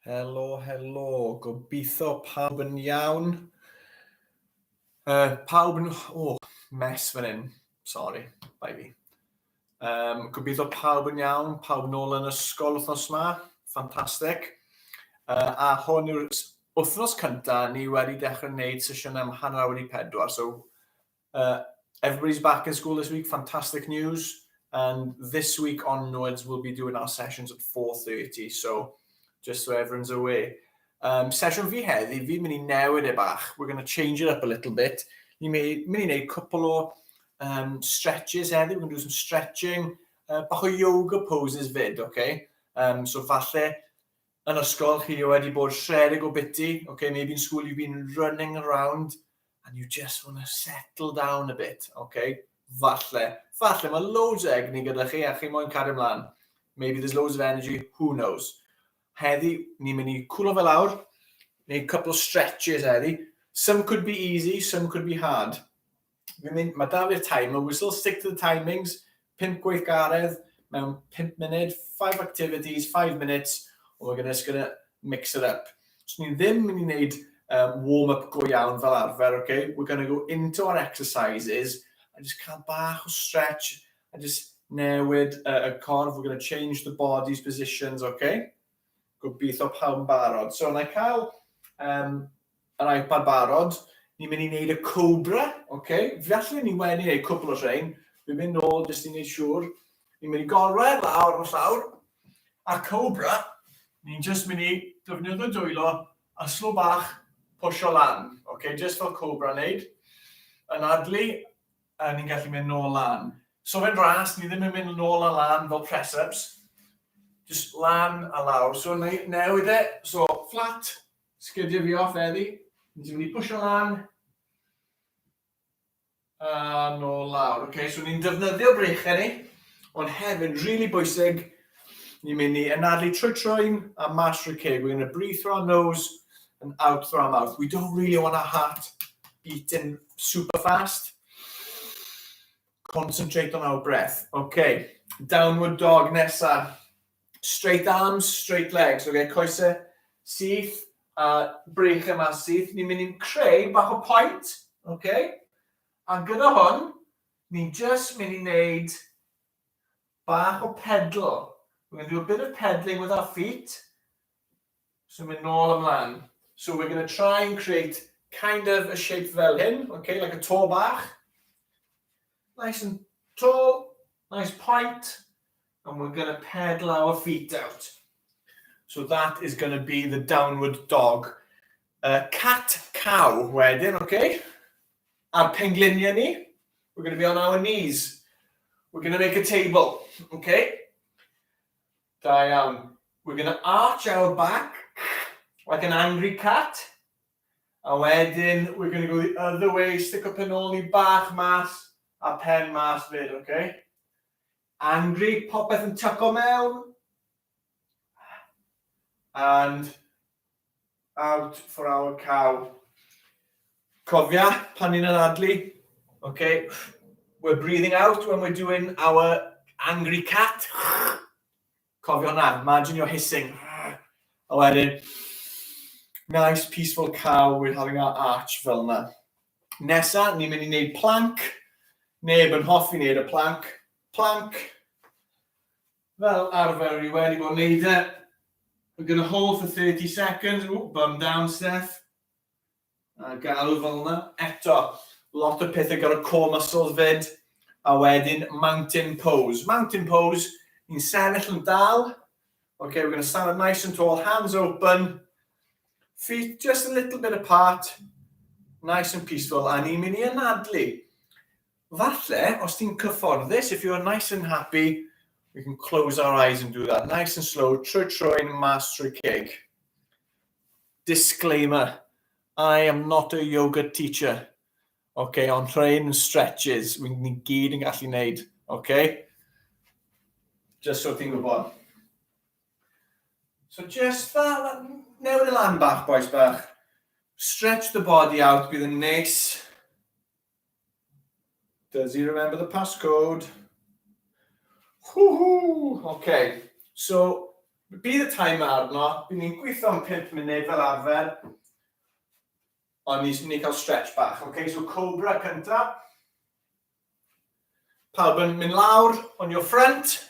Helo. Gobeithio pawb yn iawn. Pawb yn... mes fan hyn. Sorry, bai fi. Gobeithio pawb yn iawn. Pawb nôl yn ysgol wythnos yma. Ffantastig. A hwn yw'r wythnos cyntaf, ni wedi dechrau wneud sesiwn am 4:04. So, everybody's back in school this week. Fantastic news. And this week onwards, we'll be doing our sessions at 4:30. So, just so everyone's aware. Sesiwn fi heddi, fi'n mynd I newid e bach. We're going to change it up a little bit. Ni'n mynd I wneud cwpl o stretches heddi. We're going to do some stretching. Bach o yoga poses fyd, okay? So falle yn ysgol chi wedi bod shredig o biti. Okay, maybe in school you've been running around and you just want to settle down a bit, okay? Falle mae loads o egni gyda chi a chi moyn cario ymlaen. Maybe there's loads of energy, who knows? Heddi, ni'n mynd I cwlo fe lawr, neud a couple of stretches heddi. Some could be easy, some could be hard. Mae da fi'r timer, we'll still stick to the timings. 5 gweithgaredd, mewn 5 munud, 5 activities, 5 minutes, and we're just going to mix it up. So ni'n ddim mynd I wneud warm-up go iawn fel arfer, okay? We're going to go into our exercises. I just cael bach o stretch. I just newid y corff. We're going to change the body's positions, okay? Gobeithio pawb yn barod. So, na I cael yr iPad barod. Ni'n mynd I wneud y cobra, okay? Fi allan ni wedi wneud cwpl o rhain. Fi'n mynd nôl jyst I wneud siŵr. Ni'n mynd I gorwedd lawr o llawr. A cobra, ni'n just mynd I defnyddio dwylo a slo bach pwysio lan. Okay? Just fel cobra wneud. Yn adlu, ni'n gallu mynd nôl lan. So fe'n ras, ni ddim yn mynd nôl a lan fel press-ups. Just lan a lawr. So newid e. So flat. Sgydio fi off eddi. Ni'n mynd I pwysio lan. A nôl lawr. Okay, so ni'n defnyddio breichau ni. Ond hefyd, really bwysig, ni'n mynd I anadlu trwy'n a mas trwy cig. We're going to breathe through our nose and out through our mouth. We don't really want our heart beating super fast. Concentrate on our breath. Okay, downward dog nesa. Straight arms, straight legs. Okay, coesau syth, breichau mas syth. Ni'n mynd i'n creu bach o point. Okay? A gyda hwn, ni'n just mynd I wneud bach o pedal. We're going to do a bit of pedaling with our feet. So mynd nôl ymlaen. So we're going to try and create kind of a shape fel hyn. Okay, like a tall bach. Nice and tall, nice point. And we're going to pedal our feet out. So that is going to be the downward dog. Cat-cow wedyn, okay? Our pengliniau ni, we're going to be on our knees. We're going to make a table, okay? Da iawn. We're going to arch our back like an angry cat. A wedyn, we're going to go the other way, stick up yn ôl ni bach mas, a pen mas fyd, okay? Angry, popeth yn tucko mewn. And out for our cow. Cofia, pan ni'n anadlu. Okay, we're breathing out when we're doing our angry cat. Cofio hwnna, imagine you're hissing. A wedyn, nice peaceful cow, we're having our arch fel yna. Nesa, ni'n mynd I wneud plank. Neb yn hoffi wneud y plank. Plank. Fel arfer, I wedi bod wneud e. We're going to hold for 30 seconds. Ooh, bum down, Steph. A gael fel yna. Eto, lot o pethau gyda'r core muscles fyd. A wedyn, mountain pose. Mountain pose, ni'n sefyll yn dal. Okay, we're going to stand up nice and tall, hands open. Feet just a little bit apart. Nice and peaceful. A ni'n mynd I anadlu. Falle, os ti'n cyfforddus, if you're nice and happy, we can close our eyes and do that. Nice and slow, trwy'n mas trwy cig. Disclaimer, I am not a yoga teacher. Okay, on train and stretches, we ni gyd yn gallu wneud. Okay? Just so ti'n gwybod. So just that, newid y lan bach, boys bach. Stretch the body out, bydd yn neis. Does he remember the passcode? Woohoo! Okay, so Bydd y timer arno, bydd ni'n gweithio am 5 munud fel arfer, ond ni'n cael stretch bach. Okay? So cobra cynta. Pawb yn mynd lawr on your front.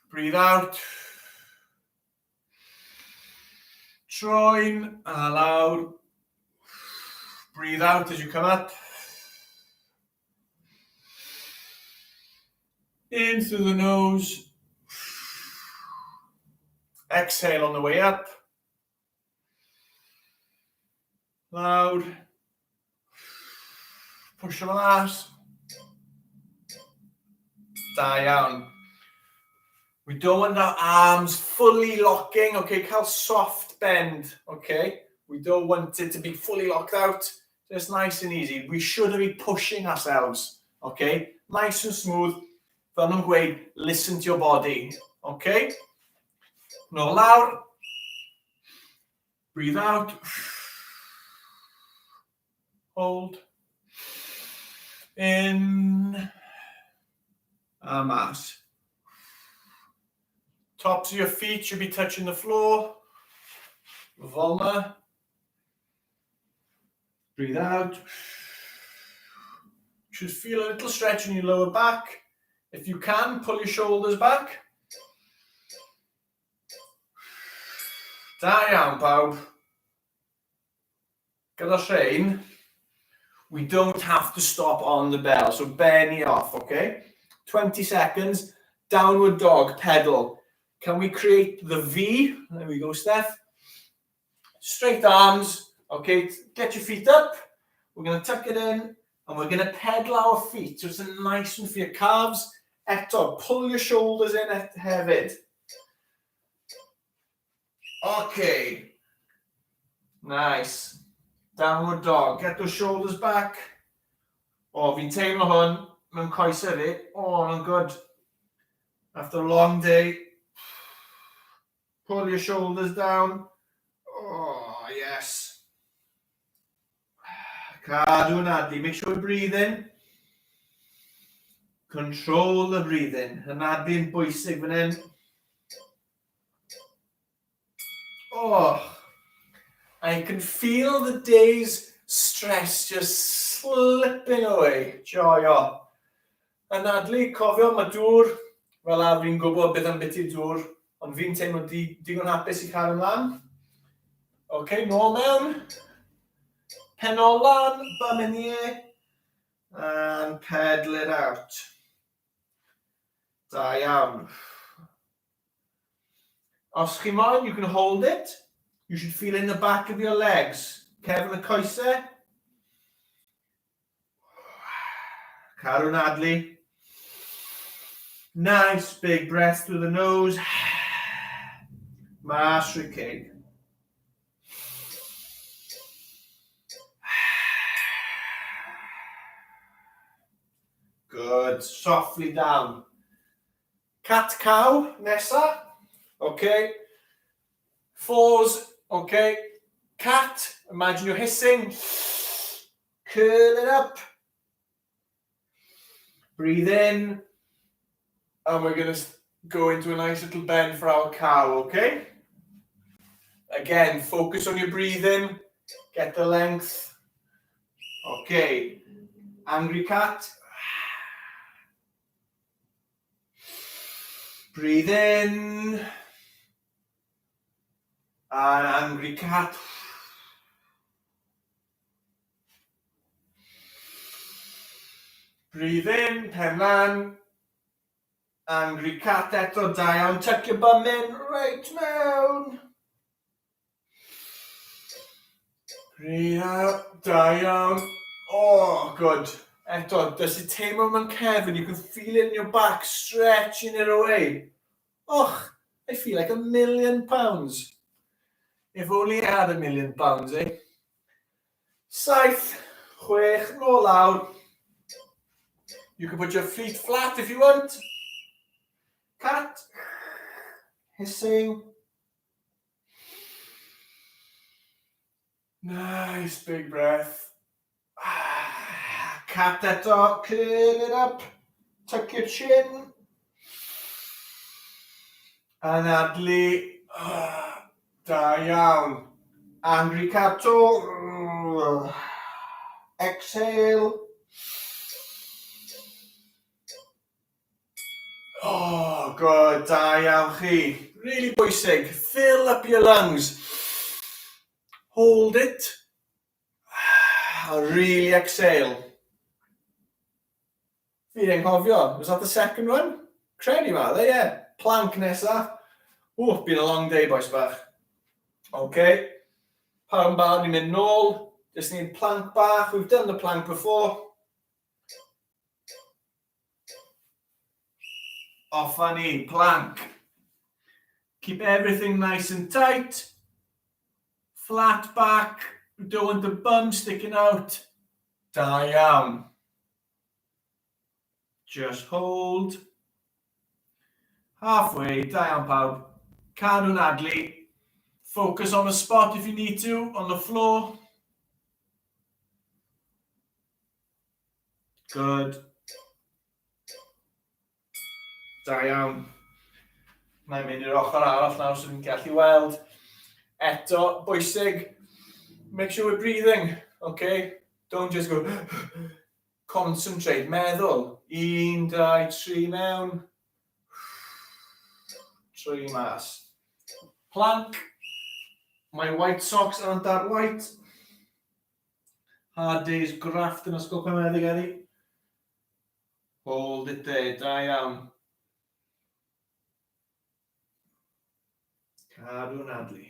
Breathe out. Troin a lawr. Breathe out as you come up. In through the nose. Exhale on the way up. Loud. Push them last. Da iawn. We don't want our arms fully locking, okay? Cael soft bend, okay? We don't want it to be fully locked out. Just nice and easy. We shouldn't be pushing ourselves, okay? Nice and smooth. Fel nhw'n gweud, listen to your body, okay? No lawr. Breathe out. Hold. In. And mas. Tops of your feet should be touching the floor. Volma. Breathe out. Should feel a little stretch in your lower back. If you can, pull your shoulders back. Da iawn, pawb. Gyda rhain, we don't have to stop on the bell. So benny off, okay? 20 seconds. Downward dog, pedal. Can we create the V? There we go, Steph. Straight arms. Okay, get your feet up. We're going to tuck it in. And we're going to pedal our feet. So it's a nice one for your calves. Eto, pull your shoulders in hefyd. Okay. Nice. Downward dog. Get those shoulders back. Oh, fi'n teimlo hwn mewn coesau fi. Oh, mae'n good. After a long day. Pull your shoulders down. Oh, yes. Cadw yn adlu. Make sure you breathe in. Control the breathing. Yn adlu'n bwysig fan hyn. Oh, I can feel the day's stress just slipping away. Joio. Yn adlu, cofio, mae dŵr, fel a fi'n gwybod beth am beth i'r dŵr, ond fi'n teimlo digon hapus i cael ymlaen. OK, nôl mewn. Pen o lan, bum in the air. And pedal it out. Da iawn. Os chi moyn, you can hold it. You should feel in the back of your legs. Cefn y coesau. Cadw yn adlu. Nice big breath through the nose. Mas trwy cig. Good. Softly down. Cat-cow nesa. Okay. Fours. Okay. Cat. Imagine you're hissing. Curl it up. Breathe in. And we're going to go into a nice little bend for our cow, okay? Again, focus on your breathing. Get the length. Okay. Angry cat. Breathe in. And angry cat. Breathe in, pen lan. Angry cat eto, da iawn. Tuck your bum in, right mewn. Breathe out, da iawn. Oh, good. Eto, does it teimlo mewn cefn? You can feel it in your back, stretching it away. Oh, I feel like £1 million. If only I had £1 million, eh? 7, 6, nôl lawr. You can put your feet flat if you want. Cat. Hissing. Nice big breath. Cat eto. Clear it up. Tuck your chin. Anadlu. Da iawn. Angry Cato. Exhale. Oh, good. Da iawn chi. Really bwysig. Fill up your lungs. Hold it. Really exhale. Fi ein cofio. Was that the second one? Credu ma, there, yeah. Plank nesa. Oh, been a long day, boys bach. Okay. Pawb bawb ni'n mynd nôl. Just need plank bach. We've done the plank before. Off I need plank. Keep everything nice and tight. Flat back. We don't want the bum sticking out. Da iawn. Just hold. Halfway. Da iawn pawb. Cadw'n adlu. Focus on the spot if you need to, on the floor. Good. Da iawn. Na i'n mynd i'r ochr arall nawr so ni'n gallu weld. Eto, bwysig. Make sure we're breathing, okay? Don't just go... Concentrate, meddwl. 1, 2, 3 mewn. 3 mas. Plank. My white socks aren't that white. Hard day's graft yn ysgol Cymraeg eddi. Hold it there, da iawn. Cadw'n adlu.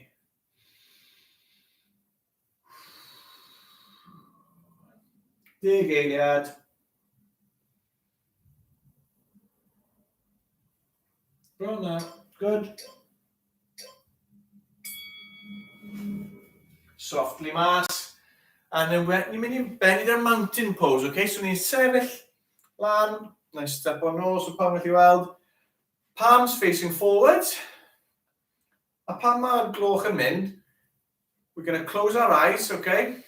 Dig eiliad. Bro na, good. Softly mas. And then ni'n mynd i'n benni ar mountain pose, okay? So ni'n sefyll lan. Nice step on nôl, so pan wedi weld. Palms facing forward. A pan mae'r gloch yn mynd, we're going to close our eyes, okay?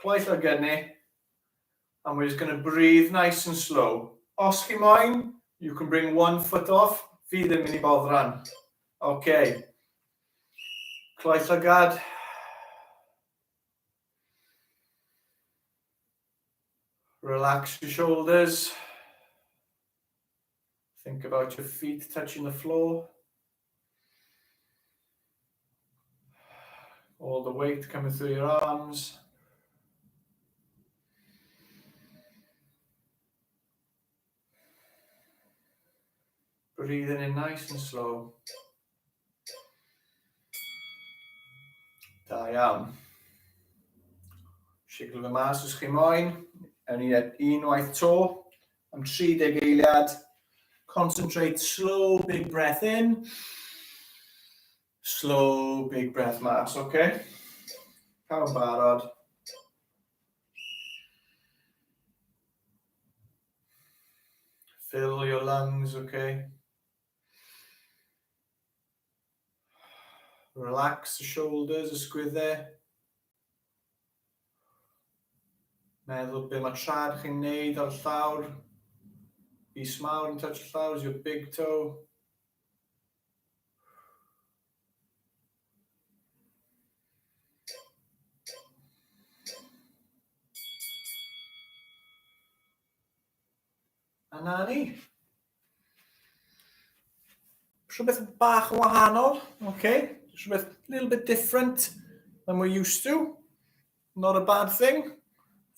Cloi llygad ni. And we're just going to breathe nice and slow. Os chi moyn, you can bring one foot off. Fi ddim mynd i boddran. Okay. Cloi llygad. Relax your shoulders. Think about your feet touching the floor. All the weight coming through your arms. Breathing in nice and slow. Da iawn. Siglo fy mas os chi moyn. Ewn ni unwaith to. Am 30 eiliad. Concentrate, slow, big breath in. Slow, big breath mas, okay? Pawb barod. Fill your lungs, okay? Relax the shoulders, ysgwyddau. Meddwl be mae trad chi'n neud ar y llawr. Is mawr yn touch the llawr is your big toe. A na ni. Rhywbeth bach yn wahanol, okay? Rhywbeth a little bit different than we're used to. Not a bad thing.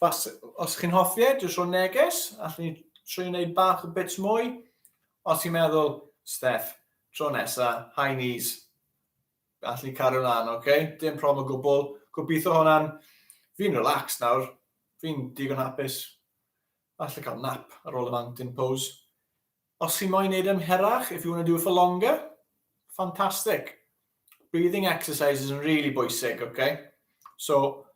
Os chi'n hoffi, jyst rhoi neges. Allwn ni trio wneud bach o bits mwy. Os chi'n meddwl, Steph, tro nesa, high knees. Allwn ni cario lan, okay? Dim problem o gwbl. Gobeithio hwnna'n... Fi'n relaxed nawr. Fi'n digon hapus. Allai cael nap ar ôl y mountain pose. Os chi'n moyn wneud ymherach, if you want to do it for longer, fantastic. Breathing exercises yn really bwysig, okay? So,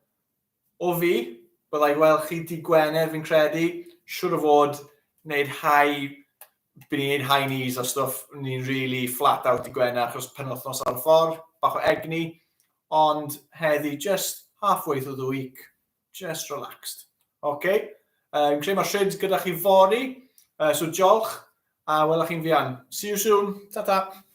o fi, byddai gweld chi di Gwener fi'n credu, siwr o fod wneud bydd ni'n wneud high knees a stuff, ni'n really flat out di Gwener achos penwythnos ar y ffordd, bach o egni, ond heddi just halfway through the week, just relaxed. Okay? Yn credu mae shrids gyda chi fori, so diolch, a welwch chi'n fian. See you soon. Ta-ta.